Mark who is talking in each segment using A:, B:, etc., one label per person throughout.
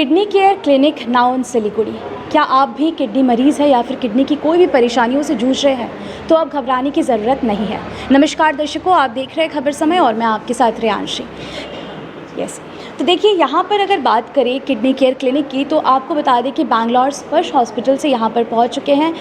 A: Kidney care clinic now in Siliguri. क्या आप भी किडनी मरीज़ है या फिर किडनी की कोई भी परेशानियों से जूझ रहे हैं तो अब घबराने की ज़रूरत नहीं है। नमस्कार दर्शकों, आप देख रहे हैं खबर समय और मैं आपके साथ रियांशी। यस, तो देखिए यहाँ पर अगर बात करें किडनी केयर क्लिनिक की तो आपको बता दें कि बैंगलोर स्पर्श हॉस्पिटल से यहाँ पर पहुँच चुके हैं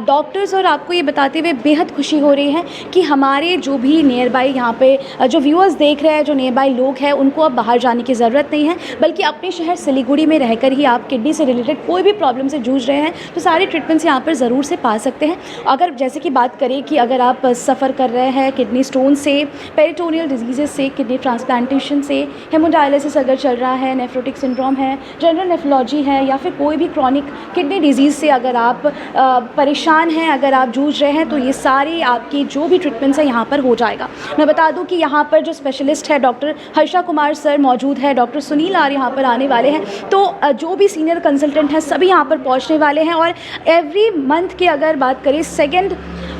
A: डॉक्टर्स। और आपको ये बताते हुए बेहद खुशी हो रही है कि हमारे जो भी नियर बाई यहाँ पे जो व्यूअर्स देख रहे हैं, जो नियर बाई लोग हैं, उनको अब बाहर जाने की ज़रूरत नहीं है, बल्कि अपने शहर सिलीगुड़ी में रहकर ही आप किडनी से रिलेटेड कोई भी प्रॉब्लम से जूझ रहे हैं तो सारे ट्रीटमेंट्स यहाँ पर ज़रूर से पा सकते हैं। अगर जैसे कि बात करें कि अगर आप सफ़र कर रहे हैं किडनी स्टोन से, पेरिटोनियल डिजीज़ से, किडनी ट्रांसप्लांटेशन से, हेमोडायलिसिस अगर चल रहा है, नेफ्रोटिक सिंड्रोम है, जनरल नेफ्रोलॉजी है, या फिर कोई भी क्रॉनिक किडनी डिजीज़ से अगर आप परेशान हैं, अगर आप जूझ रहे हैं, तो ये सारी आपकी जो भी ट्रीटमेंट्स है यहाँ पर हो जाएगा। मैं बता दूं कि यहाँ पर जो स्पेशलिस्ट है डॉक्टर हर्षा कुमार सर मौजूद है, डॉक्टर सुनील आर यहाँ पर आने वाले हैं, तो जो भी सीनियर कंसल्टेंट हैं सभी यहाँ पर पहुँचने वाले हैं। और एवरी मंथ की अगर बात करें second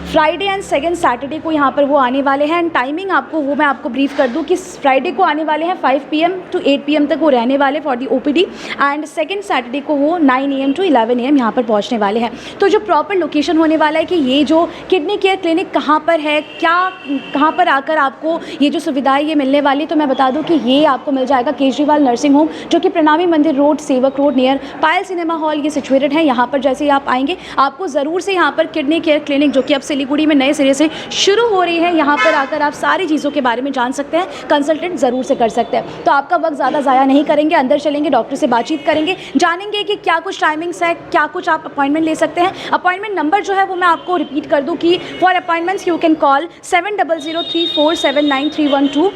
A: Friday and second Saturday को यहाँ पर वो आने वाले हैं। एंड टाइमिंग आपको वो मैं आपको ब्रीफ कर दूँ कि फ्राइडे को आने वाले हैं 5 PM to 8 PM तक वो रहने वाले for the OPD। And second Saturday को वो 9 AM to 11 AM यहाँ पर पहुँचने वाले हैं। तो जो प्रॉपर लोकेशन होने वाला है कि ये जो किडनी केयर क्लिनिक कहाँ पर है, क्या कहाँ पर आकर आपको ये जो सुविधाएँ ये मिलने वाली, तो मैं बता दूँ कि ये आपको मिल जाएगा केजरीवाल नर्सिंग होम, जो कि प्रणामी मंदिर रोड, सेवक रोड नियर पायल सिनेमा हॉल ये सिचुएटेड है। यहाँ पर जैसे ही आप आएंगे आपको ज़रूर से यहाँ पर किडनी केयर क्लिनिक, जो कि अब सिलीगुड़ी में नए सिरे से शुरू हो रही है, यहाँ पर आकर आप सारी चीज़ों के बारे में जान सकते हैं, कंसल्टेंट ज़रूर से कर सकते हैं। तो आपका वक्त ज़्यादा ज़ाया नहीं करेंगे, अंदर चलेंगे, डॉक्टर से बातचीत करेंगे, जानेंगे कि क्या कुछ टाइमिंग्स है, क्या कुछ आप अपॉइंटमेंट ले सकते हैं। अपॉइंटमेंट नंबर जो है वो मैं आपको रिपीट कर दूँ कि for appointments you can call 7003479312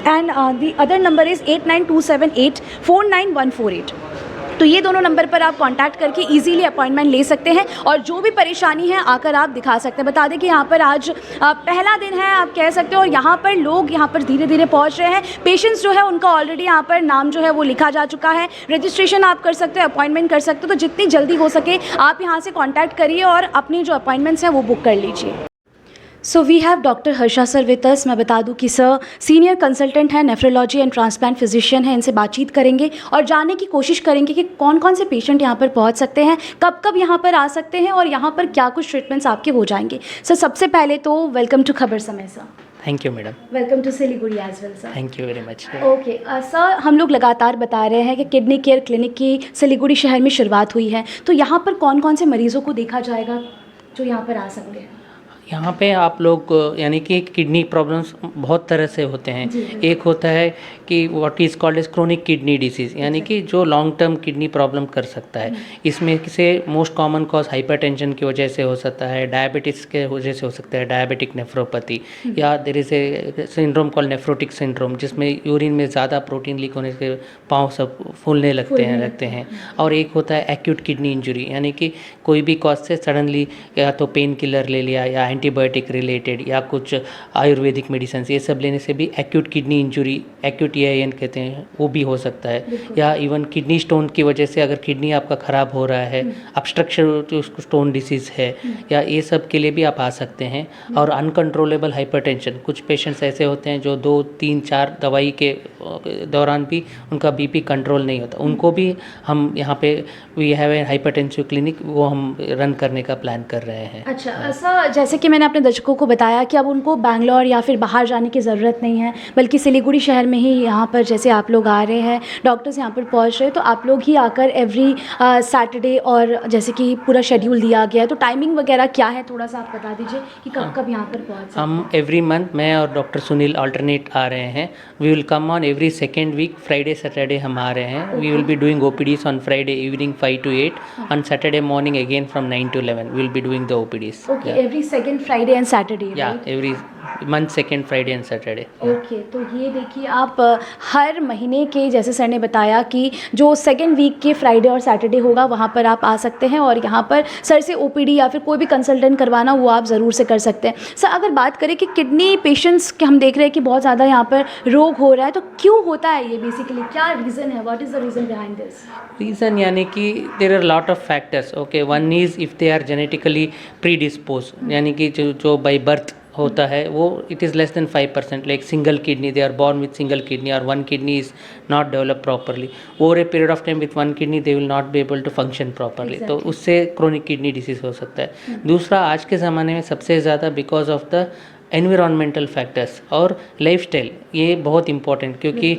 A: and the other number is 8927849148। तो ये दोनों नंबर पर आप कांटेक्ट करके इजीली अपॉइंटमेंट ले सकते हैं और जो भी परेशानी है आकर आप दिखा सकते हैं। बता दें कि यहाँ पर आज पहला दिन है आप कह सकते हो, और यहाँ पर लोग यहाँ पर धीरे धीरे पहुँच रहे हैं। पेशेंट्स जो है उनका ऑलरेडी यहाँ पर नाम जो है वो लिखा जा चुका है। रजिस्ट्रेशन आप कर सकते हो, अपॉइंटमेंट कर सकते हो, तो जितनी जल्दी हो सके आप यहाँ से कॉन्टैक्ट करिए और अपनी जो अपॉइंटमेंट्स हैं वो बुक कर लीजिए। So we have doctor Harsha sir with us. मैं बता दूं कि सर सीनियर कंसल्टेंट हैं, नेफ्रोलॉजी एंड ट्रांसप्लांट फिजिशियन हैं। इनसे बातचीत करेंगे और जानने की कोशिश करेंगे कि कौन कौन से पेशेंट यहाँ पर पहुँच सकते हैं, कब कब यहाँ पर आ सकते हैं और यहाँ पर क्या कुछ ट्रीटमेंट्स आपके हो जाएंगे। सर सबसे पहले तो welcome to Khabar Samay sir.
B: Thank you madam.
A: Welcome to Siliguri as well sir.
B: Thank you very much.
A: Okay sir, हम लोग लगातार बता रहे हैं कि किडनी केयर क्लिनिक की सिलीगुड़ी शहर में शुरुआत हुई है, तो यहाँ पर कौन कौन से मरीज़ों को देखा जाएगा जो यहाँ पर आ सकते हैं?
B: यहाँ पे आप लोग यानी कि किडनी प्रॉब्लम्स बहुत तरह से होते हैं। एक होता है कि what is called as chronic kidney disease, यानी कि जो लॉन्ग टर्म किडनी प्रॉब्लम कर सकता है। इसमें से मोस्ट कॉमन कॉज हाइपरटेंशन की वजह से हो सकता है, डायबिटीज़ के वजह से हो सकता है, डायबिटिक नेफ्रोपैथी, या there is a syndrome called nephrotic syndrome, जिसमें यूरिन में ज़्यादा प्रोटीन लीक होने से पाँव सब फूलने लगते हैं। और एक होता है एक्यूट किडनी इंजरी, यानी कि कोई भी कॉज से सडनली या तो पेन किलर ले लिया या एंटीबायोटिक रिलेटेड या कुछ आयुर्वेदिक मेडिसिन, ये सब लेने से भी acute kidney injury, acute EIN कहते हैं, वो भी हो सकता है। या इवन किडनी स्टोन की वजह से अगर किडनी आपका ख़राब हो रहा है, ऑब्स्ट्रक्शन स्टोन डिसीज़ है, या ये सब के लिए भी आप आ सकते हैं। और अनकंट्रोलेबल हाइपरटेंशन, कुछ पेशेंट्स ऐसे होते हैं जो 2, 3, 4 दवाई के दौरान भी उनका BP कंट्रोल नहीं होता, उनको भी हम यहाँ पे we have a hypertensive clinic, वो हम रन करने का प्लान कर रहे हैं।
A: अच्छा सर, जैसे कि मैंने अपने दर्शकों को बताया कि अब उनको बैंगलोर या फिर बाहर जाने की ज़रूरत नहीं है, बल्कि सिलीगुड़ी शहर में ही यहाँ पर जैसे आप लोग आ रहे हैं, डॉक्टर्स यहाँ पर पहुँच रहे हैं, तो आप लोग ही आकर एवरी सैटरडे, और जैसे कि पूरा शेड्यूल दिया गया है, तो टाइमिंग वगैरह क्या है थोड़ा सा आप बता दीजिए कि कब कब यहाँ पर पहुँच।
B: हम एवरी मंथ, मैं और डॉक्टर सुनील अल्टरनेट आ रहे हैं। We will come on every second week, Friday Saturday हम आ रहे हैं। We will be doing OPDs on Friday evening 5 to 8, on Saturday morning again from 9 to 11 we will be doing the OPDs।
A: Okay, every second Friday and Saturday?
B: या every month second Friday and Saturday.
A: Okay, तो ये देखिए आप हर महीने के, जैसे sir ने बताया कि जो सेकेंड वीक के फ्राइडे और सैटरडे होगा वहाँ पर आप आ सकते हैं और यहाँ पर सर से OPD या फिर कोई भी कंसल्टेंट करवाना वो आप ज़रूर से कर सकते हैं। सर अगर बात करें कि किडनी पेशेंट्स के हम देख रहे हैं कि बहुत ज़्यादा यहाँ पर रोग हो रहा है, तो क्यों होता है ये, बेसिकली क्या रीज़न है, what is the reason behind this?
B: Reason यानी कि there are lot of factors. Okay, one is if they are genetically predispose, यानी कि जो बाई बर्थ होता है वो it is less than 5%, like single kidney, they are born with single kidney और one kidney is not develop properly, over a period of time with one kidney they will not be able to function properly, तो उससे chronic kidney disease हो सकता है। दूसरा, आज के ज़माने में सबसे ज़्यादा because of the environmental factors और लाइफस्टाइल, ये बहुत इंपॉर्टेंट, क्योंकि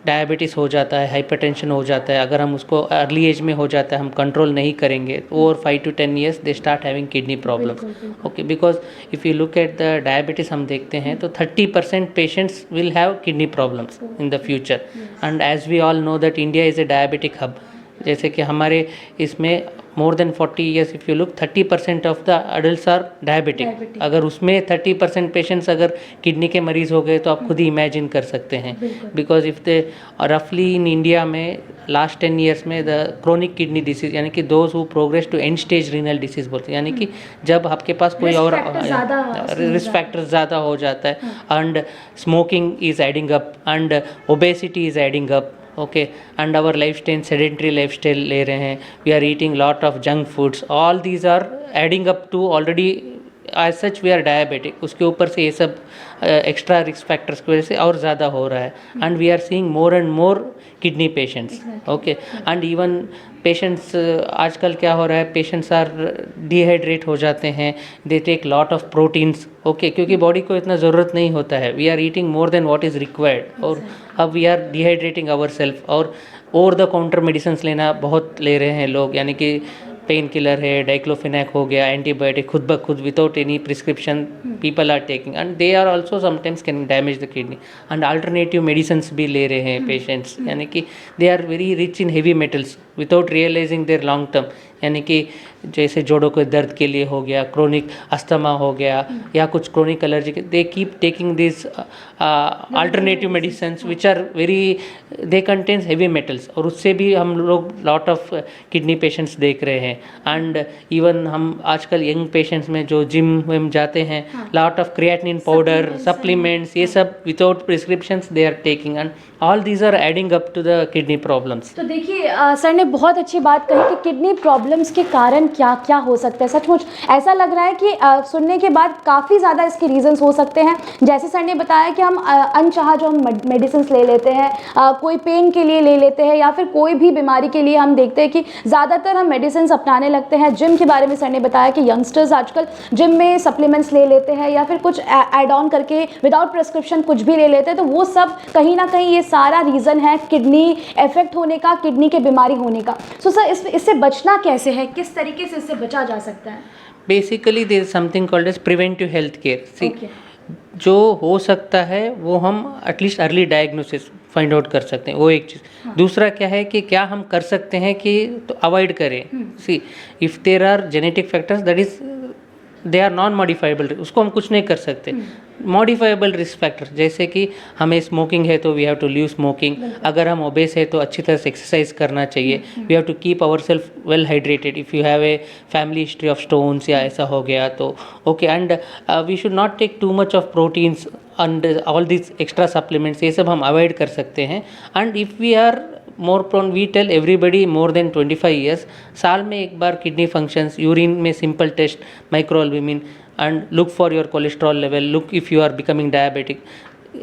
B: डायबिटीज़ हो जाता है, हाइपरटेंशन हो जाता है, अगर हम उसको अर्ली एज में हो जाता है, हम कंट्रोल नहीं करेंगे, over 5 to 10 years they start having kidney problems. Okay, because if you look at the diabetes हम देखते हैं तो 30% patients will have kidney problems in the future, and as we all know that India is a diabetic hub, जैसे कि हमारे इसमें more than 40 years if you look 30% of the adult are diabetic, अगर उसमें 30% पेशेंट्स अगर kidney के मरीज़ हो गए तो आप खुद ही इमेजिन कर सकते हैं, बिकॉज इफ़ दे रफली इन इंडिया में लास्ट 10 years में द क्रोनिक किडनी डिसीज़, यानी कि those who progress to end stage renal disease बोलते हैं, यानी कि जब आपके पास कोई और रिस्क फैक्टर ज़्यादा हो जाता है, and smoking is adding up and obesity is adding up, okay, and our lifestyle sedentary lifestyle ले रहे हैं, we are eating lot of junk foods, all these are adding up to already as such we are diabetic, उसके ऊपर से ये सब extra risk factors की वजह से और ज़्यादा हो रहा है, and we are seeing more and more kidney patients, okay, and even patients आजकल क्या हो रहा है, पेशेंट्स आर डिहाइड्रेट हो जाते हैं, they take lot of proteins, okay, क्योंकि बॉडी को इतना ज़रूरत नहीं होता है, we are eating more than what is required, और अब we are dehydrating our self, और ओवर द काउंटर मेडिसिन लेना बहुत ले रहे हैं लोग, यानी कि पेन किलर है, डाइक्लोफिनेक हो गया, एंटीबायोटिक खुद ब खुद without any prescription people are taking, and they are also sometimes can damage the kidney, and alternative medicines भी ले रहे हैं पेशेंट्स, यानी कि they are very rich in heavy metals without realising their long term, यानी कि जैसे जोड़ों के दर्द के लिए हो गया, क्रोनिक अस्थमा हो गया, या कुछ क्रोनिक एलर्जी के, they keep taking this alternative medicines which are very, they contains heavy metals, और उससे भी हम लोग लॉट ऑफ किडनी पेशेंट्स देख रहे हैं, एंड इवन हम आजकल यंग पेशेंट्स में जो जिम में जाते हैं, lot of creatinine powder, supplements, ये सब without prescriptions they are taking, and all these are adding up to the kidney problems.
A: तो देखिए सर ने बहुत अच्छी बात कही कि किडनी प्रॉब्लम्स के कारण क्या क्या हो सकता है। सचमुच ऐसा लग रहा है कि सुनने के बाद काफ़ी ज़्यादा इसके रीजंस हो सकते हैं। जैसे सर ने बताया कि हम अनचाहा जो हम मेडिसिन ले लेते हैं, कोई पेन के लिए ले लेते हैं या फिर कोई भी बीमारी के लिए हम देखते हैं कि ज़्यादातर हम मेडिसिन अपनाने लगते हैं। जिम के बारे में सर ने बताया कि यंगस्टर्स आजकल जिम में सप्लीमेंट्स ले लेते हैं या फिर कुछ एड ऑन करके विदाउट प्रिस्क्रिप्शन कुछ भी ले लेते हैं, तो वो सब कहीं ना कहीं ये सारा रीज़न है किडनी इफेक्ट होने का, किडनी के बीमारी होने का। सो सर इससे बचना कैसे है, किस तरीके से इससे बचा जा सकता है?
B: Basically there is something called as preventive health care. See, जो हो सकता है वो हम at least early diagnosis find out कर सकते हैं, वो एक चीज़। दूसरा क्या है कि क्या हम कर सकते हैं कि तो अवॉइड करें। See, if there are genetic factors that is they are non modifiable, उसको हम कुछ नहीं कर सकते। मॉडिफाइबल रिस्क फैक्टर जैसे कि हमें स्मोकिंग है तो we have to leave smoking, अगर हम ओबेस है तो अच्छी तरह से एक्सरसाइज करना चाहिए, we have to keep our self well hydrated. If you have a family history of stones या ऐसा हो गया तो okay, and we should not take too much of proteins and all this extra supplements, ये सब हम avoid कर सकते हैं। And if we are more prone, we tell everybody more than 25 years, साल में एक बार किडनी फंक्शंस, यूरिन में simple test micro albumin, and look for your cholesterol level, look if you are becoming diabetic,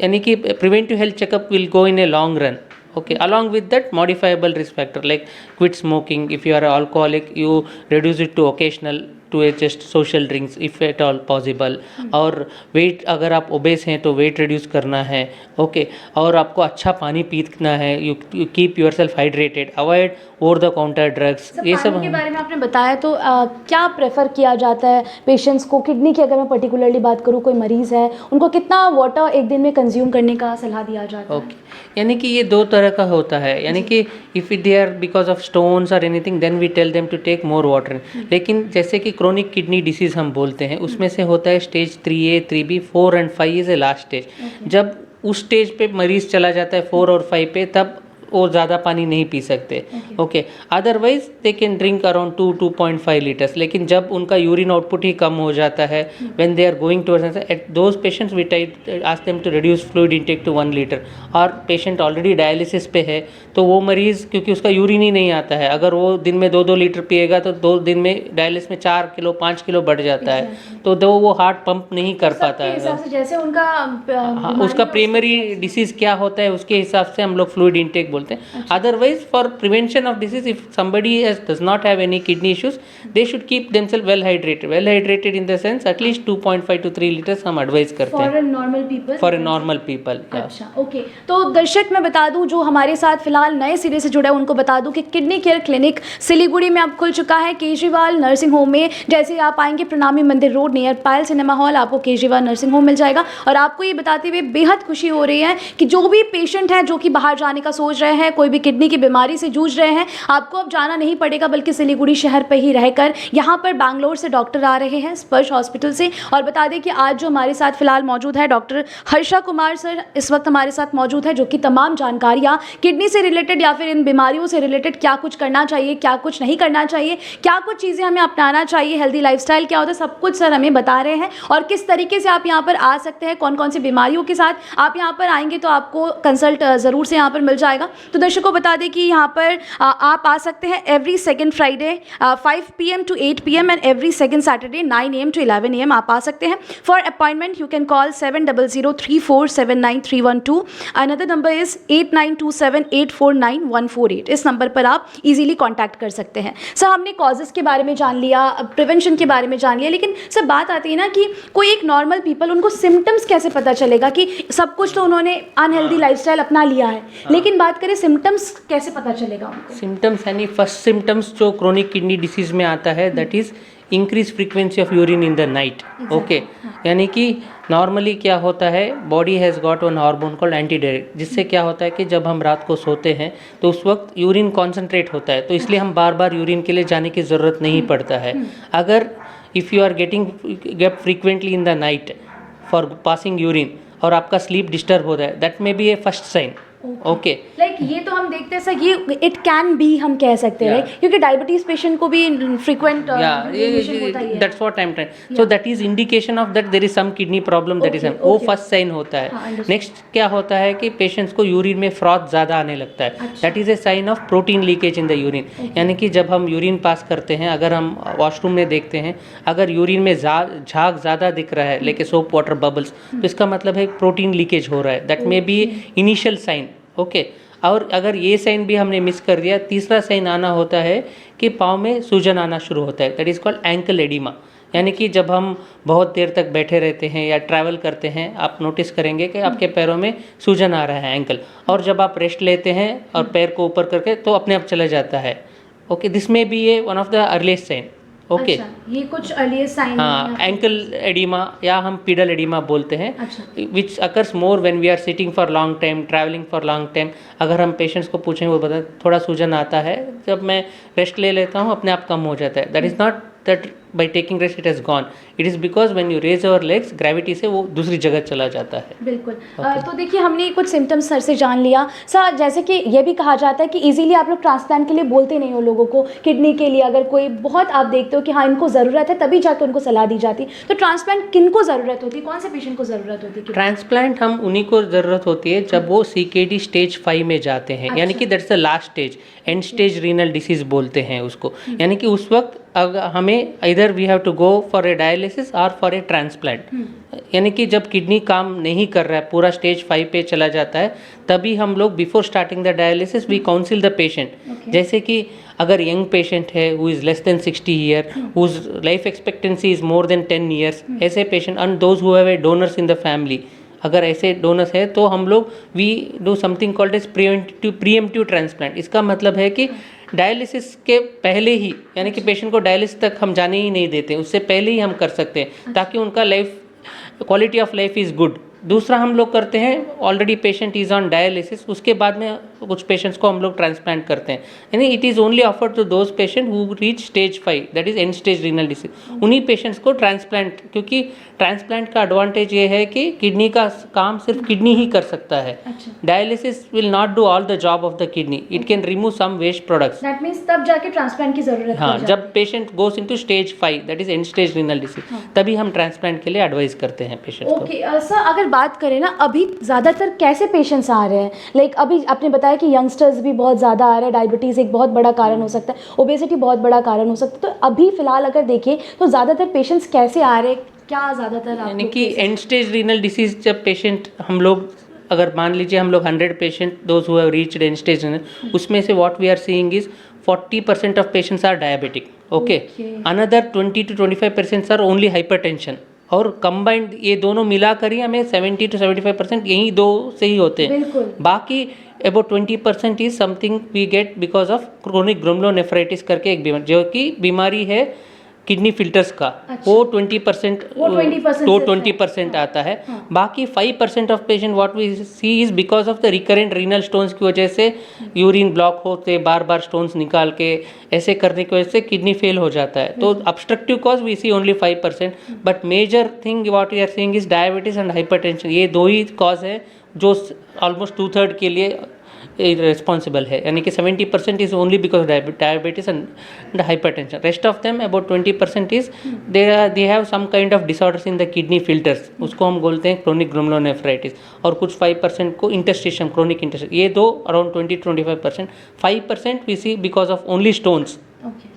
B: यानी कि preventive health checkup will go in a long run. Okay, along with that modifiable risk factor like quit smoking. If you are an alcoholic, you reduce it to occasional, to a just social drinks if at all possible. और weight, अगर आप obese हैं तो weight reduce करना है, okay, और आपको अच्छा पानी पीना है, you keep yourself hydrated, avoid over the counter drugs। ये सब
A: के बारे में आपने बताया, तो क्या प्रेफर किया जाता है पेशेंट्स को? किडनी की अगर मैं पर्टिकुलरली बात करूँ, कोई मरीज़ है उनको कितना वाटर एक दिन में कंज्यूम करने का सलाह दिया जाता है?
B: ओके, यानी कि ये दो तरह का होता है, यानी कि if they are because of stones और anything then we tell them to take more water. लेकिन जैसे कि क्रोनिक किडनी डिसीज़ हम बोलते हैं, उसमें से होता है stage 3A, 3B, 4 and 5 is a last stage. जब उस स्टेज पे मरीज़ चला जाता है 4 और 5 पे, तब वो ज़्यादा पानी नहीं पी सकते, okay, otherwise they can drink around 2-2.5 litres. लेकिन जब उनका यूरिन आउटपुट ही कम हो जाता है, when they are going towards at those patients we ask them to reduce fluid intake to 1 litre. और पेशेंट ऑलरेडी डायलिसिस पे है तो वो मरीज़, क्योंकि उसका यूरिन ही नहीं आता है, अगर वो दिन में 2-2 लीटर पिएगा तो 2 दिन में डायलिसिस में 4 किलो 5 किलो बढ़ जाता है। तो वो हार्ट पंप नहीं कर पाता
A: सबके हिसाब
B: है।
A: से जैसे उनका
B: हाँ,
A: बीमारी
B: उसका
A: है,
B: प्राइमरी डिसीज क्या होता है उसके हिसाब से हम लोग फ्लूइड इनटेक बोलते हैं। Otherwise for prevention of disease if somebody does not have any kidney issues they should keep themselves well hydrated in the sense at least 2.5 to 3 litres हम एडवाइज करते
A: फॉर
B: हैं
A: normal people.
B: For a normal people.
A: अच्छा, okay. तो दर्शक मैं बता दूं जो हमारे साथ फिलहाल नए सिरे से जुड़े हैं उनको बता दूं कि किडनी केयर क्लिनिक सिलीगुड़ी में अब खुल चुका है, केजरीवाल नर्सिंग होम में। जैसे ही आप आएंगे प्रणामी मंदिर रोड नियर पायल सिनेमा हॉल, आपको केजरीवाल नर्सिंग होम मिल जाएगा। और आपको ये बताते हुए बेहद खुशी हो रही है कि जो भी पेशेंट हैं जो कि बाहर जाने का सोच रहे हैं, कोई भी किडनी की बीमारी से जूझ रहे हैं, आपको अब जाना नहीं पड़ेगा बल्कि सिलीगुड़ी शहर पर ही रहकर यहाँ पर बैंगलोर से डॉक्टर आ रहे हैं स्पर्श हॉस्पिटल से। और बता दें कि आज जो हमारे साथ फिलहाल मौजूद है डॉक्टर हर्षा कुमार सर इस वक्त हमारे साथ मौजूद है, जो कि तमाम जानकारियाँ किडनी से रिलेटेड या फिर इन बीमारियों से रिलेटेड क्या कुछ करना चाहिए, क्या कुछ नहीं करना चाहिए, क्या कुछ चीज़ें हमें अपनाना चाहिए, हेल्दी लाइफस्टाइल क्या होता है, सब कुछ सर हमें बता रहे हैं। और किस तरीके से आप यहाँ पर आ सकते हैं, कौन कौन सी बीमारियों के साथ आप यहाँ पर आएंगे तो आपको कंसल्ट ज़रूर से यहाँ पर मिल जाएगा। तो दर्शकों बता दें कि यहाँ पर आप आ सकते हैं every second Friday 5 PM to 8 PM and every second Saturday 9 AM to 11 AM आप आ सकते हैं। For appointment you can call 7003479312। Another number is 8927849148। इस नंबर पर आप इजीली कांटेक्ट कर सकते हैं। सर हमने कॉजेज़ के बारे में जान लिया, प्रिवेंशन के बारे में जान लिया, लेकिन सर बात आती है ना कि कोई एक नॉर्मल पीपल उनको सिम्टम्स कैसे पता चलेगा कि सब कुछ तो उन्होंने अनहेल्दी लाइफस्टाइल अपना लिया है, लेकिन बात करें सिम्टम्स कैसे पता चलेगा उनको?
B: सिम्टम्स यानी फर्स्ट सिम्टम्स जो क्रोनिक किडनी डिसीज में आता है that is increase frequency of urine in the night. Okay, यानी कि नॉर्मली क्या होता है body has got one hormone called antidiuretic, जिससे क्या होता है कि जब हम रात को सोते हैं तो उस वक्त यूरिन कॉन्सेंट्रेट होता है, तो इसलिए हम बार बार यूरिन के लिए जाने की ज़रूरत नहीं पड़ता है। अगर if you are getting get frequently in the night for passing urine और आपका स्लीप डिस्टर्ब हो रहा है that may be a first sign. Okay,
A: like ये तो हम देखते हैं सर, ये इट कैन बी हम कह सकते हैं क्योंकि डायबिटीज पेशेंट को भी फ्रीक्वेंट होता है।
B: That's what I am trying, so that is indication of that there is some kidney problem, that is वो फर्स्ट साइन होता है। नेक्स्ट क्या होता है कि पेशेंट्स को यूरिन में फ्रॉथ ज़्यादा आने लगता है, that is a sign of protein leakage in the urine. यानी कि जब हम यूरिन पास करते हैं, अगर हम वॉशरूम में देखते हैं अगर यूरिन में झाग ज़्यादा दिख रहा है लेके सोप वाटर बबल्स, तो इसका मतलब है प्रोटीन लीकेज हो रहा है, that may be initial sign. Okay, और अगर ये साइन भी हमने मिस कर दिया, तीसरा साइन आना होता है कि पाँव में सूजन आना शुरू होता है, that is called ankle oedema. यानी कि जब हम बहुत देर तक बैठे रहते हैं या ट्रैवल करते हैं, आप नोटिस करेंगे कि आपके पैरों में सूजन आ रहा है एंकल, और जब आप रेस्ट लेते हैं और पैर को ऊपर करके तो अपने आप चला जाता है। Okay, this may be a one of the earliest sign. Okay,
A: ये कुछ अर्लीस्ट साइन,
B: हाँ, एंकल एडिमा या हम पीडल एडिमा बोलते हैं, which occurs more when we are sitting for long time, travelling for long time. अगर हम patients को पूछें वो बताएं थोड़ा सूजन आता है, जब मैं रेस्ट ले लेता हूँ अपने आप कम हो जाता है, that is not that by taking rest it has gone, it is because when you raise your legs gravity से वो दूसरी जगह चला जाता है।
A: बिल्कुल। तो देखिए हमने कुछ सिम्टम्स सर से जान लिया। सर जैसे कि ये भी कहा जाता है कि इजीली आप लोग ट्रांसप्लांट के लिए बोलते नहीं हो लोगों को, किडनी के लिए अगर कोई बहुत आप देखते हो कि हाँ इनको ज़रूरत है तभी जाकर उनको सलाह दी जाती है, तो ट्रांसप्लांट किन को ज़रूरत होती है, कौन से पेशेंट को ज़रूरत होती है?
B: ट्रांसप्लांट हम उन्हीं को ज़रूरत होती है जब वो CKD स्टेज 5 में जाते हैं, यानी कि that's the last stage, and stage renal disease बोलते हैं उसको। यानी कि उस वक्त अगर हमें इधर we have to go for a dialysis और फॉर ए ट्रांसप्लांट। यानी कि जब किडनी काम नहीं कर रहा है, पूरा स्टेज 5 पे चला जाता है, तभी हम लोग before starting the dialysis we counsel the patient. जैसे कि अगर यंग पेशेंट है who is less than 60 year, whose life expectancy is more than 10 years, ऐसे patient and those who have a donors in the family, अगर ऐसे donors है तो हम लोग we do something called as preemptive transplant. इसका मतलब है कि डायलिसिस के पहले ही, यानी कि पेशेंट को डायलिसिस तक हम जाने ही नहीं देते, उससे पहले ही हम कर सकते हैं ताकि उनका life quality of life is good. दूसरा हम लोग करते हैं already patient is on dialysis, उसके बाद में कुछ पेशेंट्स को हम लोग ट्रांसप्लांट करते हैं, यानी it is only offered to those patient who reach stage 5 that is end stage renal disease. उन्हीं पेशेंट्स को ट्रांसप्लांट, क्योंकि ट्रांसप्लांट का एडवांटेज ये है कि किडनी का काम सिर्फ किडनी ही कर सकता है। Dialysis will not do all the job of the kidney, it can remove some waste products.
A: That means तब जाके ट्रांसप्लांट की जरूरत
B: हाँ, जब patient goes into stage 5 that is end stage renal disease, तभी हम ट्रांसप्लांट के लिए एडवाइस करते हैं पेशेंट को।
A: ओके सर, अगर बात करें ना अभी ज़्यादातर कैसे पेशेंट्स आ रहे हैं, लाइक अभी आपने बताया कि यंगस्टर्स भी बहुत ज़्यादा आ रहे हैं, डायबिटीज़ एक बहुत बड़ा कारण हो सकता है, ओबेसिटी बहुत बड़ा कारण हो सकता है, तो अभी फ़िलहाल अगर देखें तो ज़्यादातर पेशेंट्स कैसे आ रहे हैं, क्या ज़्यादातर आप
B: यानी
A: लोग
B: कि एंड स्टेज रीनल डिसीज जब पेशेंट हम लोग अगर मान लीजिए हम लोग 100 patient those who have reached end stage renal, उसमें से what we are seeing is 40% of patients are diabetic, okay, another 20 to 25% are only hypertension, और कंबाइंड ये दोनों मिलाकर ही हमें 70 to 75% यही दो से ही होते हैं।
A: बिल्कुल।
B: बाकी about 20% is something we get because of chronic glomerulonephritis करके एक बीमारी, जो कि बीमारी है किडनी फिल्टर्स का।
A: अच्छा।
B: वो 20%
A: वो 20%
B: तो
A: सिर्फ
B: 20%
A: है।
B: आता है। बाकी 5% of patient what we see is because of the recurrent renal stones की वजह से यूरिन ब्लॉक होते, बार बार स्टोन्स निकाल के ऐसे करने की वजह से किडनी फेल हो जाता है। तो obstructive cause we see only 5%, but major thing what we are seeing is diabetes and hypertension. ये दो ही कॉज है जो ऑलमोस्ट 2/3 के लिए रिस्पॉन्सिबल है, यानी कि 70% is only because diabetes and hypertension. Rest of them about 20% is they have some kind of disorders in the kidney filters, उसको हम बोलते हैं क्रोनिक ग्लोमेरुलोनेफ्राइटिस, और कुछ 5% को इंटरस्टिशियम, क्रोनिक इंटरस्टिशियम। ये दो around 20-25%। 5% we see because of only stones.
A: Okay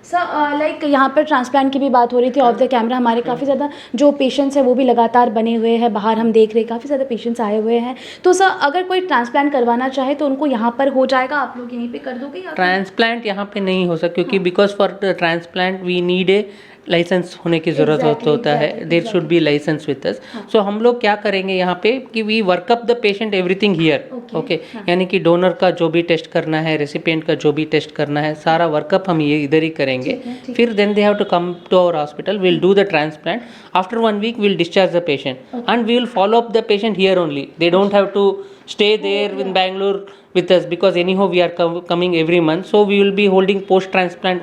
A: sir, like यहाँ पर ट्रांसप्लांट की भी बात हो रही थी ऑफ द कैमरा, हमारे काफ़ी ज़्यादा जो पेशेंट्स हैं वो भी लगातार बने हुए हैं बाहर, हम देख रहे हैं काफ़ी ज़्यादा पेशेंट्स आए हुए हैं। तो सर अगर कोई ट्रांसप्लांट करवाना चाहे तो उनको यहाँ पर हो जाएगा, आप लोग यहीं पे कर दोगे या
B: ट्रांसप्लांट यहाँ पे नहीं हो सकता, क्योंकि because for the transplant we need a license होने की ज़रूरत होता है, there should be license with us. So हम लोग क्या करेंगे यहाँ पे कि we work up the patient everything here, okay, यानी कि डोनर का जो भी टेस्ट करना है, रेसिपिएंट का जो भी टेस्ट करना है, सारा वर्कअप हम ये इधर ही करेंगे। फिर then they have to come to our hospital, will do the transplant. After 1 week will discharge the patient and we will follow up the patient here only. They don't have to stay there in Bangalore with us, because anyhow we are coming every month, so we will be holding post transplant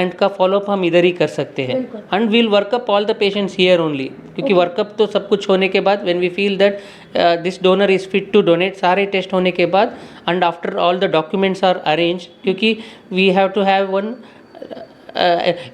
B: and का follow up हम इधर ही कर सकते हैं, and we'll work up all the patients here only, क्योंकि workup तो सब कुछ होने के बाद when we feel that this donor is fit to donate, सारे टेस्ट होने के बाद and after all the documents are arranged, क्योंकि we have to have one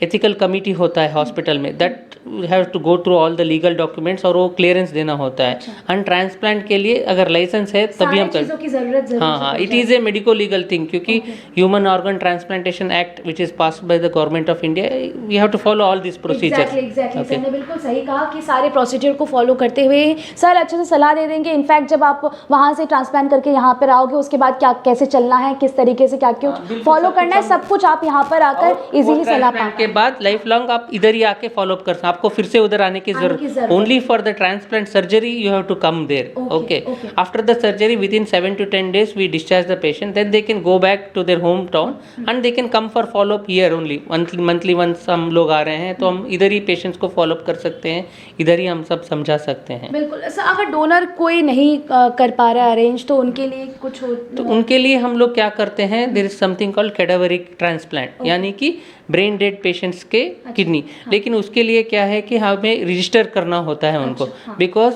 B: ethical committee होता है हॉस्पिटल में, that have to go through all the legal documents और वो क्लियरेंस देना होता है। एंड ट्रांसप्लांट के लिए अगर लाइसेंस है तभी हम कर, हाँ, it is a medico legal thing, क्योंकि human organ transplantation act which is passed by the government of India, we have to follow all this procedures.
A: Exactly sir ने बिल्कुल सही कहा कि सारे प्रोसीजर को फॉलो करते हुए सर अच्छे से सलाह दे देंगे। इनफैक्ट जब आप वहाँ से ट्रांसप्लांट करके यहाँ पर आओगे उसके बाद क्या कैसे चलना है, किस तरीके से क्या क्यों फॉलो करना है, सब कुछ आप यहाँ पर आकर इजीली सलाह पाएंगे।
B: के बाद लाइफ लॉन्ग आप इधर ही आके फॉलो अप कर सकते, आपको फिर से उधर आने की जरूरत, only for the transplant surgery you have to come there, okay. After the surgery within 7 to 10 days we discharge the patient, then they can go back to their home town and they can come for follow up here only. Monthly once हम लोग आ रहे हैं तो हम इधर ही patients को फॉलो अप कर सकते हैं, इधर ही हम सब समझा सकते हैं।
A: बिल्कुल सर, अगर डोनर कोई नहीं कर पा रहा है अरेंज तो उनके लिए कुछ हो
B: तो उनके लिए हम लोग क्या करते हैं, there is something called cadaveric transplant, यानी कि ब्रेन डेड पेशेंट्स के किडनी। लेकिन उसके लिए क्या है कि हमें रजिस्टर करना होता है उनको, बिकॉज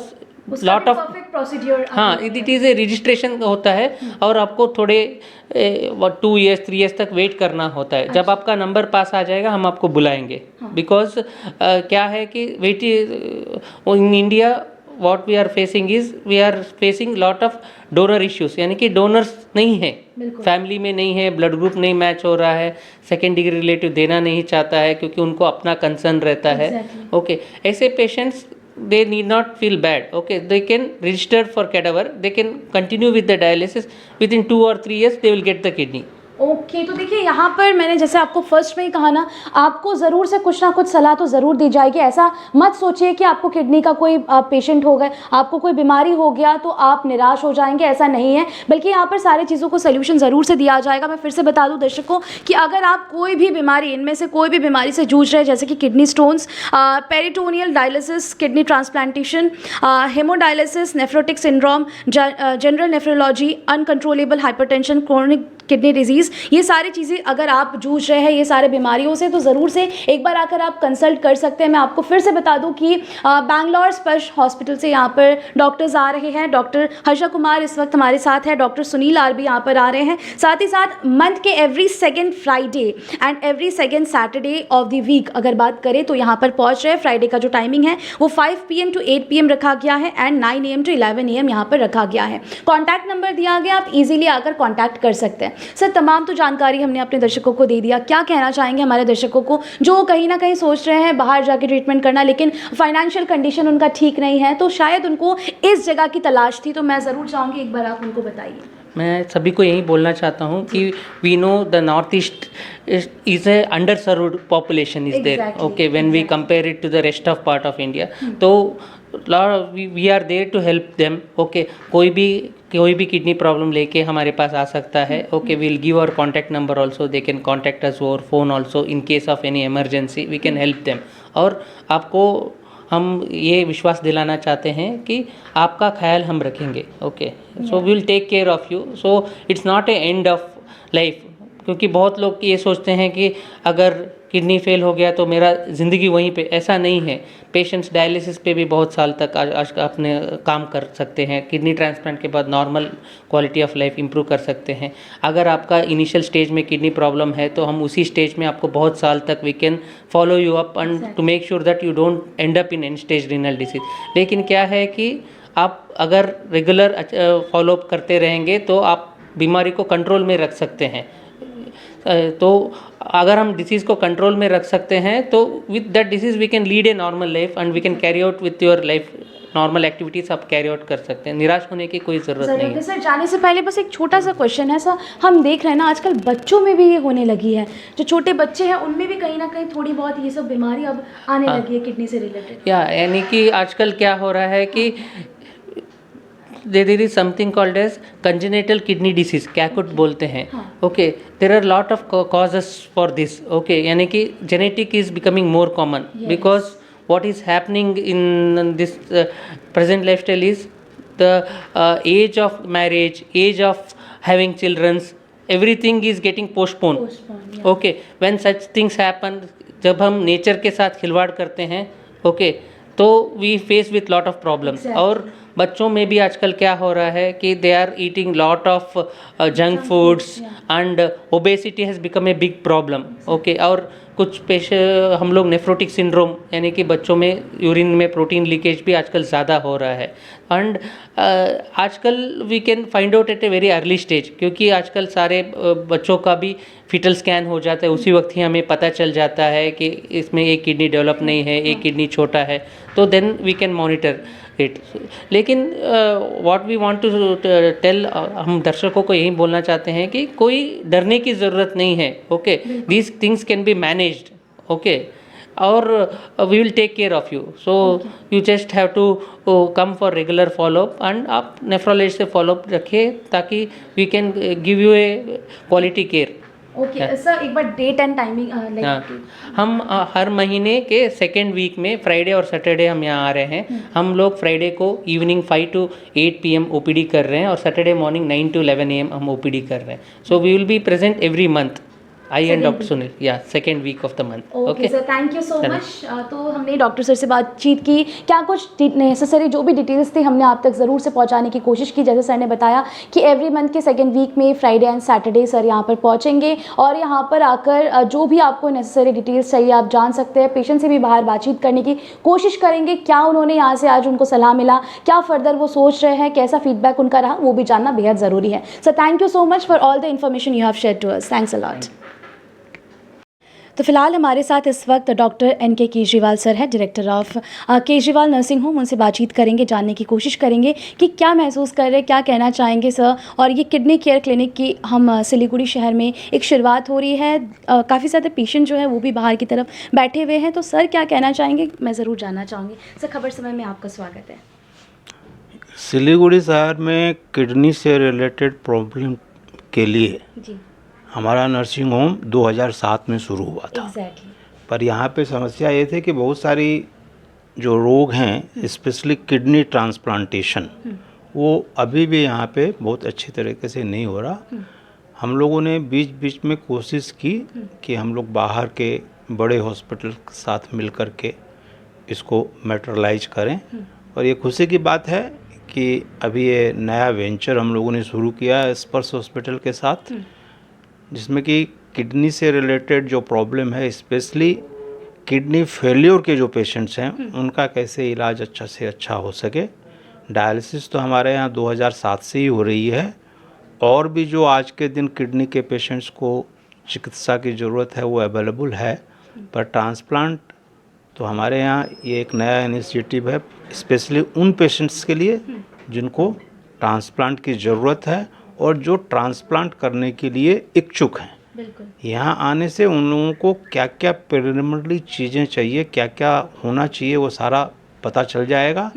B: लॉट ऑफ
A: प्रोसीड्यूर,
B: हाँ, इट इज़ ए रजिस्ट्रेशन होता है और आपको थोड़े 2 years 3 years तक वेट करना होता है। जब आपका नंबर पास आ जाएगा हम आपको बुलाएंगे, बिकॉज क्या है कि wait in India what we are facing is we are facing lot of donor issues, यानी कि डोनर्स नहीं है, फैमिली में नहीं है, ब्लड ग्रुप नहीं मैच हो रहा है, सेकेंड डिग्री रिलेटिव देना नहीं चाहता है क्योंकि उनको अपना कंसर्न रहता है, ओके। ऐसे patients they need not feel bad, okay, they can register for cadaver, they can continue with the dialysis, within 2 or 3 years they will get the kidney।
A: Okay तो देखिए यहाँ पर मैंने जैसे आपको फर्स्ट में ही कहा ना, आपको ज़रूर से कुछ ना कुछ सलाह तो ज़रूर दी जाएगी। ऐसा मत सोचिए कि आपको किडनी का कोई पेशेंट हो गए, आपको कोई बीमारी हो गया तो आप निराश हो जाएंगे, ऐसा नहीं है, बल्कि यहाँ पर सारी चीज़ों को सोल्यूशन ज़रूर से दिया जाएगा। मैं फिर से बता दूँ दर्शकों कि अगर आप कोई भी बीमारी, इनमें से कोई भी बीमारी से जूझ रहे हैं, जैसे कि kidney stones, peritoneal dialysis, kidney transplantation, hemodialysis, nephrotic syndrome, general nephrology, uncontrollable hypertension, chronic kidney disease, ये सारी चीज़ें अगर आप जूझ रहे हैं ये सारे बीमारियों से, तो ज़रूर से एक बार आकर आप कंसल्ट कर सकते हैं। मैं आपको फिर से बता दूं कि बैंगलोर स्पर्श हॉस्पिटल से यहाँ पर डॉक्टर्स आ रहे हैं। डॉक्टर हर्षा कुमार इस वक्त हमारे साथ है, डॉक्टर सुनील आर भी यहाँ पर आ रहे हैं। साथ ही साथ मंथ के every second Friday and every second Saturday of the week अगर बात करें तो यहाँ पर पहुँच रहे हैं। फ्राइडे का जो टाइमिंग है वो 5 PM to 8 PM रखा गया है एंड 9 AM to 11 AM यहाँ पर रखा गया है। कॉन्टैक्ट नंबर दिया गया, आप इजीली आकर कॉन्टैक्ट कर सकते हैं। सर तमाम तमाम तो जानकारी हमने अपने दर्शकों को दे दिया। क्या कहना चाहेंगे हमारे दर्शकों को जो कहीं ना कहीं सोच रहे हैं बाहर जाके ट्रीटमेंट करना, लेकिन फाइनेंशियल कंडीशन उनका ठीक नहीं है, तो शायद उनको इस जगह की तलाश थी, तो मैं ज़रूर चाहूँगी एक बार आप उनको बताइए।
B: मैं सभी को यही बोलना चाहता हूँ कि we know the North East is a underserved population is there, okay, when we compare it to the rest of part of India, तो we are there to help them, okay. कोई भी kidney problem लेके हमारे पास आ सकता है, okay. We will give our contact number also, they can contact us over phone also in case of any emergency, we can help them. और आपको हम ये विश्वास दिलाना चाहते हैं कि आपका ख्याल हम रखेंगे, okay. So we will take care of you, so it's not a end of life, क्योंकि बहुत लोग ये सोचते हैं कि अगर किडनी फेल हो गया तो मेरा ज़िंदगी वहीं पे, ऐसा नहीं है। पेशेंट्स डायलिसिस पे भी बहुत साल तक आज अपने काम कर सकते हैं, किडनी ट्रांसप्लांट के बाद normal quality of life improve कर सकते हैं। अगर आपका इनिशियल स्टेज में किडनी प्रॉब्लम है तो हम उसी स्टेज में आपको बहुत साल तक we can follow you up and to make sure that you don't end up in end stage renal disease. लेकिन क्या है कि आप अगर रेगुलर फॉलोअप करते रहेंगे तो आप बीमारी को कंट्रोल में रख सकते हैं। तो अगर हम डिसीज़ को कंट्रोल में रख सकते हैं तो with that disease we can lead a normal life and we can carry out with your life, normal activities आप कैरी आउट कर सकते हैं। निराश होने की कोई ज़रूरत नहीं है।
A: सर जाने से पहले बस एक छोटा सा क्वेश्चन है सर, हम देख रहे हैं ना आजकल बच्चों में भी ये होने लगी है, जो छोटे बच्चे हैं उनमें भी कहीं ना कहीं थोड़ी बहुत ये सब बीमारी अब आने लगी है किडनी से रिलेटेड।
B: यानी कि आजकल क्या हो रहा है कि there is something called as congenital kidney disease, कैकुट बोलते हैं, okay. there are lot of causes for this, okay, यानी कि genetic is becoming more common, because what is happening in this present lifestyle is the age of marriage, age of having children, everything is getting postponed, okay। when such things happen, जब हम nature के साथ खिलवाड़ करते हैं, okay, तो we face with lot of problems. और बच्चों में भी आजकल क्या हो रहा है कि they are eating lot of junk foods and obesity has become a big problem, okay. और कुछ हम लोग नेफ्रोटिक सिंड्रोम, यानी कि बच्चों में यूरिन में प्रोटीन लीकेज भी आजकल ज़्यादा हो रहा है। एंड आजकल we can find out at a very early stage, क्योंकि आजकल सारे बच्चों का भी फीटल स्कैन हो जाता है, उसी वक्त ही हमें पता चल जाता है कि इसमें एक किडनी डेवलप नहीं है, एक किडनी छोटा है, तो then we can monitor it. लेकिन what we want to tell, हम दर्शकों को यही बोलना चाहते हैं कि कोई डरने की ज़रूरत नहीं है, okay. These things can be managed, okay, और we will take care of you. So you just have to come for regular follow up and आप नेफ्रोलॉजिस्ट से फॉलोअप रखिए ताकि we can give you a quality care.
A: Okay sir, एक बार date and timing
B: हम हर महीने के सेकेंड वीक में फ्राइडे और सैटरडे हम यहाँ आ रहे हैं। हम लोग फ्राइडे को इवनिंग 5 to 8 PM OPD कर रहे हैं और सैटरडे मॉर्निंग 9 to 11 AM हम OPD कर रहे हैं। So we will be present every month, I and doctor Sunil, या second week of the month.
A: Okay sir, thank you so much. तो हमने डॉक्टर सर से बातचीत की, क्या कुछ नेसेसरी जो भी डिटेल्स थी हमने आप तक ज़रूर से पहुंचाने की कोशिश की। जैसे सर ने बताया कि एवरी मंथ के सेकेंड वीक में फ्राइडे एंड सैटरडे सर यहाँ पर पहुँचेंगे और यहाँ पर आकर जो भी आपको नेसेसरी डिटेल्स चाहिए आप जान सकते हैं। पेशेंट से भी बाहर बातचीत करने की कोशिश करेंगे, क्या उन्होंने यहाँ से आज उनको सलाह मिला, क्या फर्दर वो सोच रहे हैं, कैसा फीडबैक उनका रहा, वो भी जानना बेहद ज़रूरी है। Sir thank you so much for all the information you have share to us, thanks a lot. तो फिलहाल हमारे साथ इस वक्त डॉक्टर NK केजरीवाल सर है, director of Kejriwal nursing home. उनसे बातचीत करेंगे, जानने की कोशिश करेंगे कि क्या महसूस कर रहे हैं, क्या कहना चाहेंगे सर। और ये किडनी केयर क्लिनिक की हम सिलीगुड़ी शहर में एक शुरुआत हो रही है, काफ़ी ज़्यादा पेशेंट जो है वो भी बाहर की तरफ बैठे हुए हैं, तो सर क्या कहना चाहेंगे मैं ज़रूर जानना चाहूँगी। सर खबर समय में आपका स्वागत है।
C: सिलीगुड़ी शहर में किडनी से रिलेटेड प्रॉब्लम के लिए
A: जी
C: हमारा नर्सिंग होम 2007 में शुरू हुआ था।
A: एग्जैक्टली।
C: पर यहाँ पे समस्या ये थी कि बहुत सारी जो रोग हैं, स्पेशली किडनी ट्रांसप्लांटेशन, वो अभी भी यहाँ पे बहुत अच्छी तरीके से नहीं हो रहा। हम लोगों ने बीच बीच में कोशिश की कि हम लोग बाहर के बड़े हॉस्पिटल के साथ मिल कर के इसको मेट्रलाइज करें। और ये खुशी की बात है कि अभी ये नया वेंचर हम लोगों ने शुरू किया है स्पर्श हॉस्पिटल के साथ, जिसमें कि किडनी से रिलेटेड जो प्रॉब्लम है, स्पेशली किडनी फेल्योर के जो पेशेंट्स हैं, उनका कैसे इलाज अच्छा से अच्छा हो सके। डायलिसिस तो हमारे यहाँ 2007 से ही हो रही है और भी जो आज के दिन किडनी के पेशेंट्स को चिकित्सा की ज़रूरत है वो अवेलेबल है, पर ट्रांसप्लांट तो हमारे यहाँ ये एक नया इनिशिएटिव है स्पेशली उन पेशेंट्स के लिए जिनको ट्रांसप्लांट की ज़रूरत है और जो ट्रांसप्लांट करने के लिए इच्छुक हैं।
A: बिल्कुल।
C: यहाँ आने से उन लोगों को क्या क्या प्रिलिमिनरी चीज़ें चाहिए, क्या क्या होना चाहिए, वो सारा पता चल जाएगा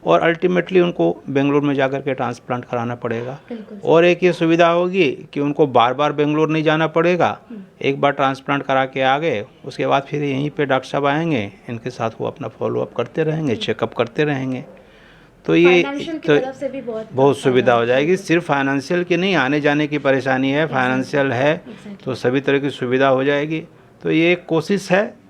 C: और अल्टीमेटली उनको बेंगलोर में जाकर के ट्रांसप्लांट कराना पड़ेगा। और एक ये सुविधा होगी कि उनको बार बार बेंगलोर नहीं जाना पड़ेगा, एक बार ट्रांसप्लांट करा के आ गए, उसके बाद फिर यहीं पे डॉक्टर साहब आएंगे, इनके साथ वो अपना फॉलोअप करते रहेंगे, चेकअप करते रहेंगे। तो ये तो
A: तरफ से भी
C: बहुत सुविधा हो जाएगी। सिर्फ फाइनेंशियल की नहीं, आने जाने की परेशानी है, फाइनेंशियल है तो सभी तरह की सुविधा हो जाएगी। तो ये एक कोशिश है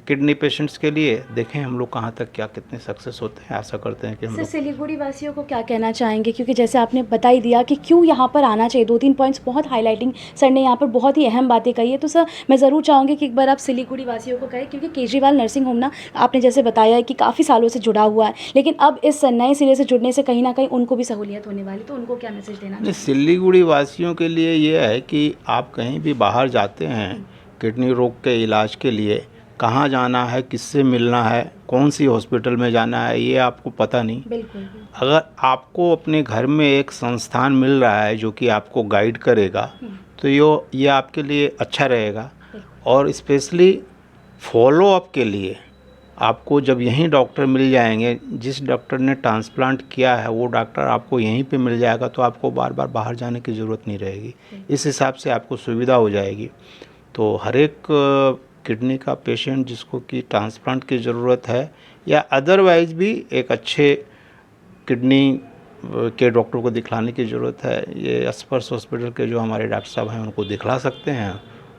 C: किडनी पेशेंट्स के लिए। देखें हम लोग कहाँ तक क्या कितने सक्सेस होते हैं, आशा करते हैं कि हम
A: सर
C: लोग।
A: सिलीगुड़ी वासियों को क्या कहना चाहेंगे, क्योंकि जैसे आपने बता ही दिया कि क्यों यहाँ पर आना चाहिए, 2-3 पॉइंट्स बहुत हाईलाइटिंग सर ने यहाँ पर बहुत ही अहम बातें कही है। तो सर मैं ज़रूर चाहूँगी कि एक बार आप सिलीगुड़ी वासियों को कहें, क्योंकि केजरीवाल नर्सिंग होम ना आपने जैसे बताया है कि काफ़ी सालों से जुड़ा हुआ है, लेकिन अब इस नए सिरे से जुड़ने से कहीं ना कहीं उनको भी सहूलियत होने वाली, तो उनको क्या मैसेज देना
C: नहीं, सिलीगुड़ी वासियों के लिए ये है कि आप कहीं भी बाहर जाते हैं किडनी रोग के इलाज के लिए, कहाँ जाना है, किससे मिलना है, कौन सी हॉस्पिटल में जाना है, ये आपको पता नहीं।
A: बिल्कुल।
C: अगर आपको अपने घर में एक संस्थान मिल रहा है जो कि आपको गाइड करेगा तो ये आपके लिए अच्छा रहेगा। और स्पेशली फॉलोअप के लिए आपको जब यहीं डॉक्टर मिल जाएंगे, जिस डॉक्टर ने ट्रांसप्लांट किया है वो डॉक्टर आपको यहीं पे मिल जाएगा, तो आपको बार बार बाहर जाने की ज़रूरत नहीं रहेगी। इस हिसाब से आपको सुविधा हो जाएगी। तो हर एक किडनी का पेशेंट जिसको कि ट्रांसप्लांट की ज़रूरत है या अदरवाइज़ भी एक अच्छे किडनी के डॉक्टर को दिखलाने की ज़रूरत है, ये स्पर्श हॉस्पिटल के जो हमारे डॉक्टर साहब हैं उनको दिखला सकते हैं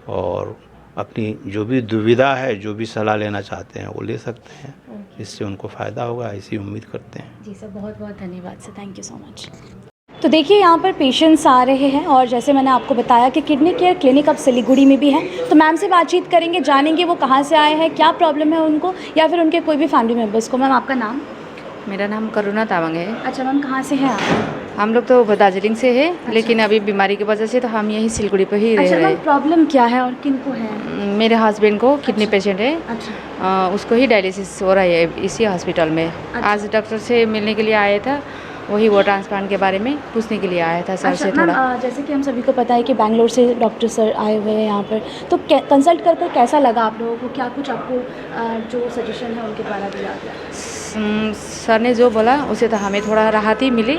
C: और अपनी जो भी दुविधा है, जो भी सलाह लेना चाहते हैं वो ले सकते हैं। इससे उनको फ़ायदा होगा, ऐसी उम्मीद करते हैं।
A: जी सर, बहुत बहुत धन्यवाद sir, thank you so much. तो देखिए यहाँ पर पेशेंट्स आ रहे हैं और जैसे मैंने आपको बताया कि किडनी केयर क्लिनिक अब सिलीगुड़ी में भी है। तो मैम से बातचीत करेंगे, जानेंगे वो कहाँ से आए हैं, क्या प्रॉब्लम है उनको या फिर उनके कोई भी फैमिली मेम्बर्स को। मैम आपका नाम?
D: मेरा नाम करुणा तावंग है।
A: अच्छा मैम, कहाँ से हैं आप?
D: हम लोग तो दार्जिलिंग से है, लेकिन अभी बीमारी की वजह से तो हम यहीं सिलीगुड़ी पर ही रह
A: अच्छा
D: रहे
A: मैम,
D: हैं।
A: प्रॉब्लम क्या है और किन को है?
D: मेरे हस्बैंड को किडनी पेशेंट है।
A: अच्छा।
D: उसको ही डायलिसिस हो रहा है इसी हॉस्पिटल में। आज डॉक्टर से मिलने के लिए आया था, वही वो ट्रांसप्लांट के बारे में पूछने के लिए आया था सर से थोड़ा।
A: जैसे कि हम सभी को पता है कि बैंगलोर से डॉक्टर सर आए हुए हैं यहाँ पर, तो कंसल्ट कर कैसा लगा आप लोगों को? क्या कुछ आपको जो सजेशन है उनके द्वारा दिया गया?
D: सर ने जो बोला उसे तो हमें थोड़ा राहत ही मिली।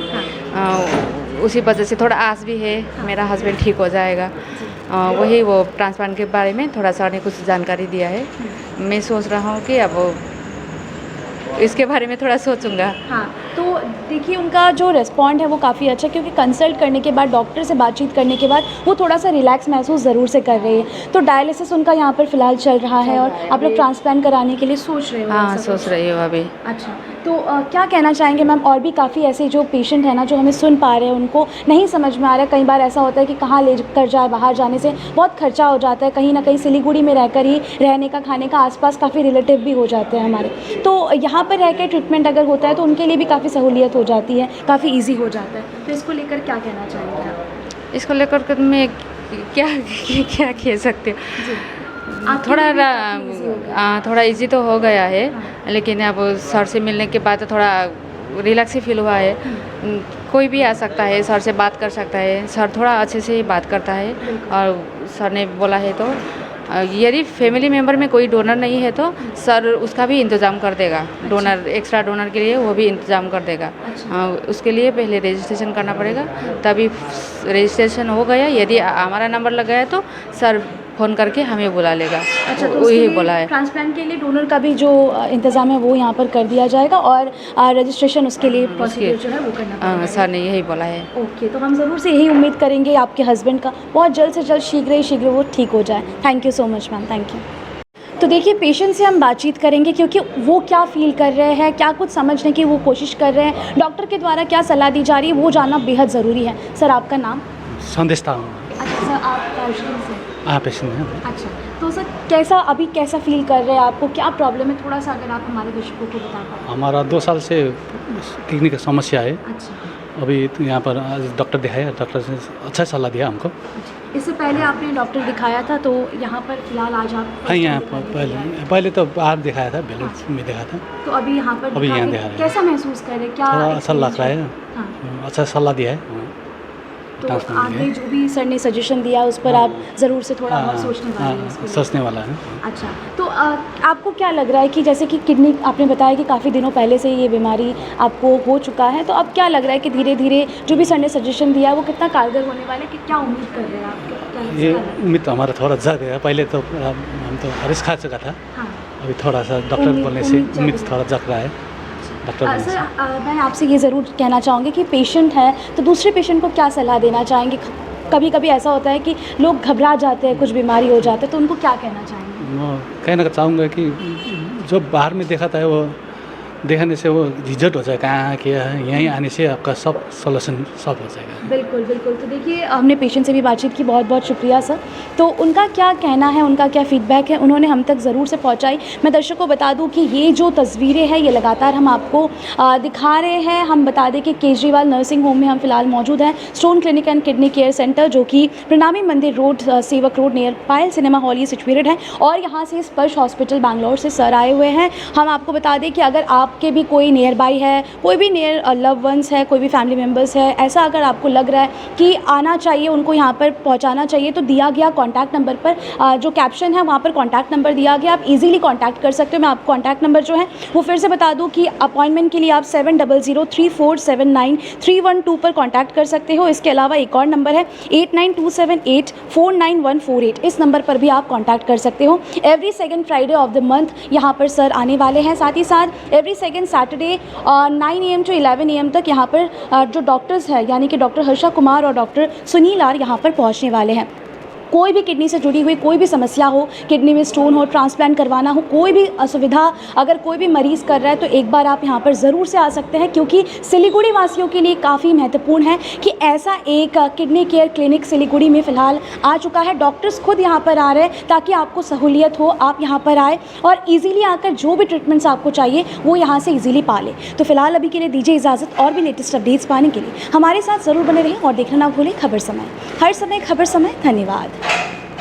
D: उसी वजह से थोड़ा आस भी है मेरा हस्बैंड ठीक हो जाएगा। वही वो ट्रांसप्लांट के बारे में थोड़ा सर ने कुछ जानकारी दिया है। मैं सोच रहा हूँ कि अब इसके बारे में थोड़ा सोचूंगा।
A: हाँ, तो देखिए उनका जो रिस्पॉन्ड है वो काफ़ी अच्छा, क्योंकि कंसल्ट करने के बाद, डॉक्टर से बातचीत करने के बाद वो थोड़ा सा रिलैक्स महसूस ज़रूर से कर रही है। तो डायलिसिस उनका यहाँ पर फ़िलहाल चल रहा है और आप लोग ट्रांसप्लांट कराने के लिए सोच रहे हो?
D: हाँ, सोच रही हो अभी।
A: अच्छा, तो क्या कहना चाहेंगे मैम? और भी काफ़ी ऐसे जो पेशेंट हैं ना जो हमें सुन पा रहे हैं, उनको नहीं समझ में आ रहा है, कई बार ऐसा होता है कि कहाँ ले कर जाए, बाहर जाने से बहुत खर्चा हो जाता है, कहीं ना कहीं सिलीगुड़ी में रहकर ही रहने का, खाने का, आसपास काफ़ी रिलेटिव भी हो जाते हैं हमारे, तो यहाँ पर रह कर ट्रीटमेंट अगर होता है तो उनके लिए भी काफ़ी सहूलियत हो जाती है, काफ़ी ईजी हो जाता है। तो इसको लेकर क्या कहना चाहेंगे आप?
D: इसको लेकर मैं क्या क्या कह सकती हूँ? थोड़ा इजी तो हो गया है। हाँ। लेकिन अब सर से मिलने के बाद थोड़ा रिलैक्स ही फील हुआ है। कोई भी आ सकता है, सर से बात कर सकता है, सर थोड़ा अच्छे से ही बात करता है। और सर ने बोला है तो यदि फैमिली मेम्बर में कोई डोनर नहीं है तो सर उसका भी इंतज़ाम कर देगा। डोनर, एक्स्ट्रा डोनर के लिए वो भी इंतज़ाम कर देगा। उसके लिए पहले रजिस्ट्रेशन करना पड़ेगा, तभी रजिस्ट्रेशन हो गया, यदि हमारा नंबर लग गया तो सर फ़ोन करके हमें बुला लेगा।
A: अच्छा, तो
D: वही बोला है।
A: ट्रांसप्लांट के लिए डोनर का भी जो इंतज़ाम है वो यहाँ पर कर दिया जाएगा और रजिस्ट्रेशन उसके लिए प्रोसीजर जो है वो करना पड़ेगा।
D: सर ने यही बोला है।
A: ओके, तो हम ज़रूर से यही उम्मीद करेंगे आपके हस्बैंड का बहुत जल्द से जल्द, शीघ्र ही शीघ्र वो ठीक हो जाए। Thank you so much ma'am, thank you. तो देखिए पेशेंट से हम बातचीत करेंगे क्योंकि वो क्या फ़ील कर रहे हैं, क्या कुछ समझने की वो कोशिश कर रहे हैं, डॉक्टर के द्वारा क्या सलाह दी जा रही है वो जानना बेहद ज़रूरी है। सर आपका नाम?
E: संदेश था।
A: अच्छा सर, आप दार्जिलिंग से?
E: पेशेंट है।
A: अच्छा, तो सर कैसा फ़ील कर रहे हैं, आपको क्या प्रॉब्लम है, थोड़ा सा अगर आप हमारे दर्शकों को बता पाएँ।
E: हमारा 2 साल से किडनी की समस्या है।
A: अच्छा।
E: अभी तो यहाँ पर आज डॉक्टर दिखाया, डॉक्टर ने अच्छा सलाह दिया हमको।
A: इससे पहले आपने डॉक्टर दिखाया था, तो यहाँ पर फिलहाल आज आप
E: हाँ, यहाँ पर पहले तो बाहर दिखाया था, बेलूर में दिखाया था।
A: तो अभी यहाँ पर
E: अभी यहाँ
A: दिखा
E: दिखा
A: के
E: रहे हैं।
A: कैसा महसूस कर रहे हैं? क्या
E: थोड़ा अच्छा लग रहा है,
A: हाँ।
E: अच्छा सलाह दिया है।
A: तो
E: ट्रांसप्लांट
A: आगे
E: दिया
A: जो भी सर ने सजेशन दिया उस पर आप ज़रूर से थोड़ा बहुत सोचने वाले हैं इसके लिए।
E: सोचने वाला है।
A: अच्छा, तो आपको क्या लग रहा है कि जैसे कि किडनी आपने बताया कि काफ़ी दिनों पहले से ये बीमारी आपको हो चुका है, तो अब क्या लग रहा है कि धीरे धीरे जो भी सर ने सजेशन दिया है वो कितना कारगर होने वाला है? कि क्या उम्मीद कर रहे हैं आप? क्या लगता
E: ये
A: है?
E: उम्मीद तो हमारा थोड़ा ज़्यादा है। पहले तो हम तो हरीश खा चुका था,
A: हाँ।
E: अभी थोड़ा सा डॉक्टर
A: उम्मीद-
E: बोलने से
A: उम्मीद
E: उम्मीद
A: जग
E: थोड़ा जग रहा है। डॉक्टर बोलने
A: सर
E: से
A: मैं आपसे ये ज़रूर कहना चाहूँगी कि पेशेंट है तो दूसरे पेशेंट को क्या सलाह देना चाहेंगे? कभी कभी ऐसा होता है कि लोग घबरा जाते हैं, कुछ बीमारी हो जाते है, तो उनको क्या कहना चाहेंगे?
E: वो कहना चाहूँगा कि जो बाहर में देखा था वो देखने से वो रिजल्ट हो जाएगा, कहाँ किया है, यहीं आने से आपका सब सोल्यूशन सॉल्व हो जाएगा।
A: बिल्कुल बिल्कुल। तो देखिए हमने पेशेंट से भी बातचीत की, बहुत बहुत शुक्रिया सर। तो उनका क्या कहना है, उनका क्या फीडबैक है, उन्होंने हम तक ज़रूर से पहुंचाई। मैं दर्शकों को बता दूं कि ये जो तस्वीरें हैं ये लगातार हम आपको दिखा रहे हैं। हम बता दें कि केजरीवाल नर्सिंग होम में हम फिलहाल मौजूद हैं, stone clinic and kidney care centre, जो कि प्रणामी मंदिर रोड, सेवक रोड नियर पायल सिनेमा हॉल ये सिचुएटेड है। और यहाँ से स्पर्श हॉस्पिटल बैंगलोर से सर आए हुए हैं। हम आपको बता दें कि अगर आपके भी कोई नियर बाई है, कोई भी नियर लव वंस है, कोई भी फैमिली मेम्बर्स है, ऐसा अगर आपको लग रहा है कि आना चाहिए, उनको यहाँ पर पहुँचाना चाहिए, तो दिया गया कॉन्टैक्ट नंबर पर जो कैप्शन है वहाँ पर कॉन्टैक्ट नंबर दिया गया, आप इजीली कॉन्टैक्ट कर सकते हो। मैं आपको कॉन्टैक्ट नंबर जो है वो फिर से बता दूँ कि अपॉइंटमेंट के लिए आप 7003479312 पर कॉन्टैक्ट कर सकते हो। इसके अलावा एक और नंबर है 8927849148, इस नंबर पर भी आप कॉन्टैक्ट कर सकते हो। Every second Friday of the month यहाँ पर सर आने वाले हैं। साथ ही साथ every second Saturday 9 AM to 11 AM तक यहाँ पर जो डॉक्टर्स हैं, यानी कि डॉक्टर हर्षा कुमार और डॉक्टर सुनील आर यहाँ पर पहुँचने वाले हैं। कोई भी किडनी से जुड़ी हुई कोई भी समस्या हो, किडनी में स्टोन हो, ट्रांसप्लांट करवाना हो, कोई भी असुविधा अगर कोई भी मरीज़ कर रहा है, तो एक बार आप यहाँ पर ज़रूर से आ सकते हैं, क्योंकि सिलीगुड़ी वासियों के लिए काफ़ी महत्वपूर्ण है कि ऐसा एक किडनी केयर क्लिनिक सिलीगुड़ी में फ़िलहाल आ चुका है। डॉक्टर्स खुद यहाँ पर आ रहे हैं ताकि आपको सहूलियत हो, आप यहाँ पर आए और ईज़िली आकर जो भी ट्रीटमेंट्स आपको चाहिए वो यहाँ से ईज़िली पा लें। तो फिलहाल अभी के लिए दीजिए इजाज़त, और भी लेटेस्ट अपडेट्स पाने के लिए हमारे साथ ज़रूर बने रहें और देखना ना भूलें खबर समय। हर समय खबर समय। धन्यवाद।